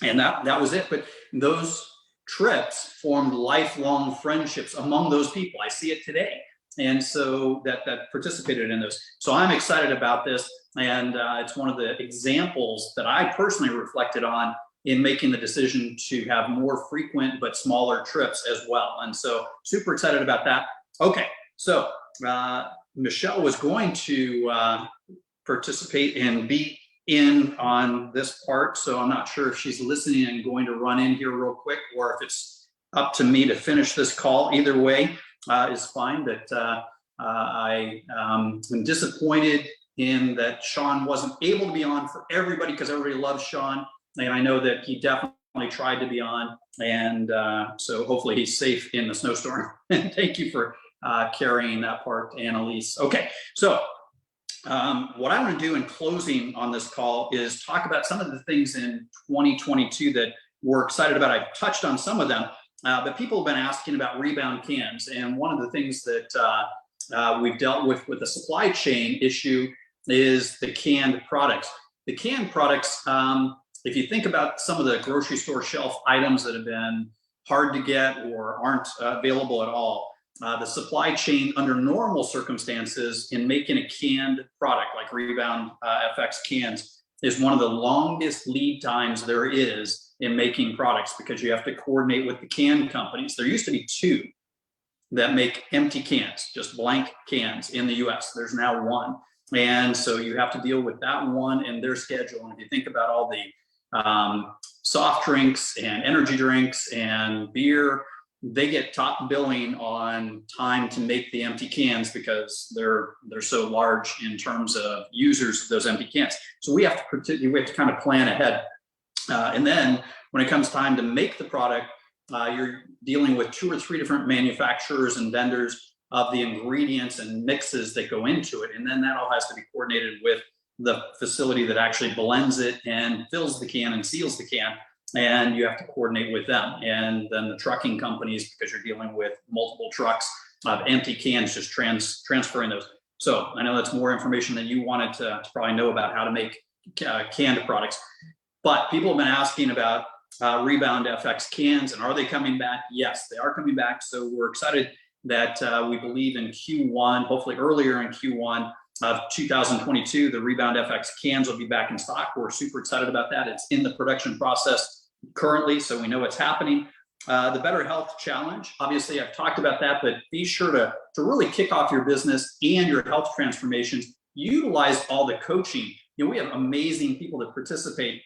And that was it. But those trips formed lifelong friendships among those people. I see it today. And so that participated in those. So I'm excited about this. And it's one of the examples that I personally reflected on in making the decision to have more frequent but smaller trips as well. And so super excited about that. Okay, so Michelle was going to participate and be in on this part. So I'm not sure if she's listening and going to run in here real quick, or if it's up to me to finish this call. Either way is fine. But I'm disappointed in that Sean wasn't able to be on for everybody, because everybody loves Sean. And I know that he definitely tried to be on. And so hopefully he's safe in the snowstorm. And thank you for carrying that part, Annalise. Okay, so what I want to do in closing on this call is talk about some of the things in 2022 that we're excited about. I've touched on some of them, but people have been asking about rebound cans. And one of the things that we've dealt with the supply chain issue is the canned products. The canned products, if you think about some of the grocery store shelf items that have been hard to get or aren't available at all, the supply chain under normal circumstances in making a canned product like Rebound FX cans is one of the longest lead times there is in making products, because you have to coordinate with the can companies. There used to be 2 that make empty cans, just blank cans in the US. There's now 1. And so you have to deal with that one and their schedule. And if you think about all the soft drinks and energy drinks and beer, they get top billing on time to make the empty cans because they're so large in terms of users of those empty cans. So we have to kind of plan ahead. And then when it comes time to make the product, you're dealing with 2 or 3 different manufacturers and vendors of the ingredients and mixes that go into it. And then that all has to be coordinated with the facility that actually blends it and fills the can and seals the can. And you have to coordinate with them. And then the trucking companies, because you're dealing with multiple trucks of empty cans, just transferring those. So I know that's more information than you wanted to probably know about how to make canned products. But people have been asking about Rebound FX cans, and are they coming back? Yes, they are coming back. So we're excited that we believe in Q1, hopefully earlier in Q1 of 2022, the Rebound FX cans will be back in stock. We're super excited about that. It's in the production process currently, so we know it's happening. The Better Health Challenge, obviously I've talked about that, but be sure to really kick off your business and your health transformations. Utilize all the coaching. You know, we have amazing people that participate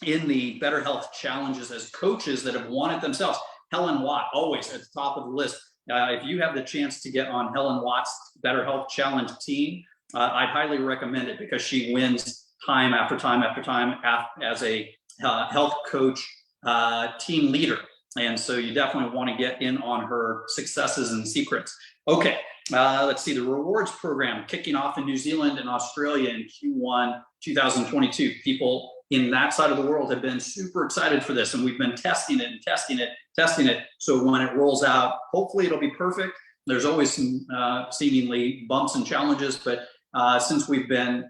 in the Better Health Challenges as coaches that have won it themselves. Helen Watt, always at the top of the list. If you have the chance to get on Helen Watt's Better Health Challenge team, I'd highly recommend it, because she wins time after time after time as a health coach team leader. And so you definitely want to get in on her successes and secrets. Okay, let's see, the rewards program kicking off in New Zealand and Australia in Q1 2022. People in that side of the world have been super excited for this, and we've been testing it and testing it. So when it rolls out, hopefully it'll be perfect. There's always some seemingly bumps and challenges, but since we've been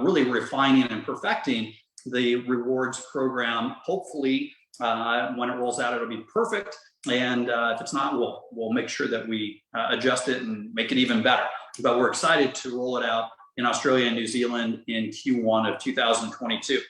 really refining and perfecting the rewards program, hopefully when it rolls out, it'll be perfect. And if it's not, we'll make sure that we adjust it and make it even better. But we're excited to roll it out in Australia and New Zealand in Q1 of 2022.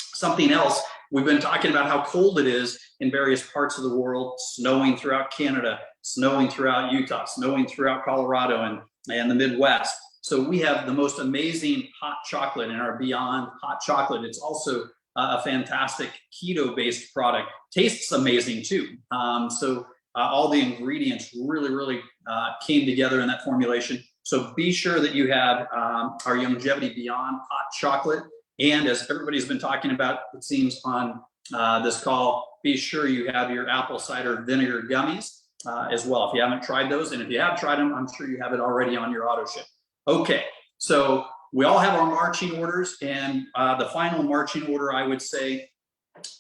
Something else, we've been talking about how cold it is in various parts of the world, snowing throughout Canada, snowing throughout Utah, snowing throughout Colorado and the Midwest. So we have the most amazing hot chocolate in our Beyond Hot Chocolate. It's also a fantastic keto-based product. Tastes amazing too. So all the ingredients really came together in that formulation. So be sure that you have our Youngevity Beyond Hot Chocolate. And as everybody's been talking about, it seems on this call, be sure you have your apple cider vinegar gummies as well, if you haven't tried those. And if you have tried them, I'm sure you have it already on your auto ship. Okay, so we all have our marching orders, and the final marching order, I would say,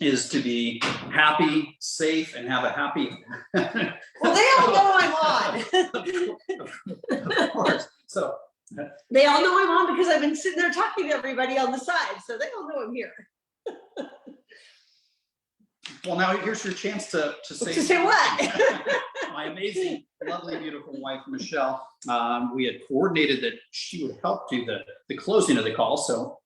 is to be happy, safe, and have a happy. Well, they all know I'm on. Of course. So They all know I'm on because I've been sitting there talking to everybody on the side, so they all know I'm here. Well, now here's your chance to say. To say what? My amazing, lovely, beautiful wife, Michelle. We had coordinated that she would help do the closing of the call. So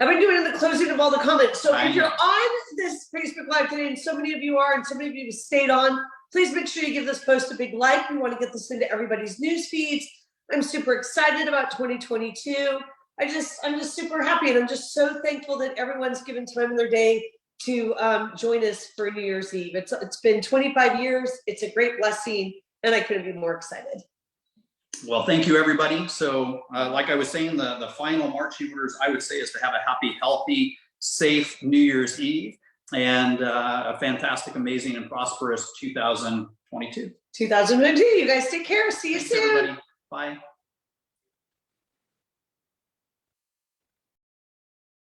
I've been doing the closing of all the comments. So I if you're know. on this Facebook Live today, and so many of you are, and so many of you have stayed on, please make sure you give this post a big like. We want to get this into everybody's news feeds. I'm super excited about 2022. I'm just super happy, and I'm just so thankful that everyone's given time in their day to join us for New Year's Eve. It's been 25 years. It's a great blessing, and I couldn't be more excited. well, thank you, everybody. So like I was saying, the final marching orders, I would say, is to have a happy, healthy, safe New Year's Eve and a fantastic, amazing, and prosperous 2022. 2022. You guys take care. See you Thanks, soon. everybody. Bye.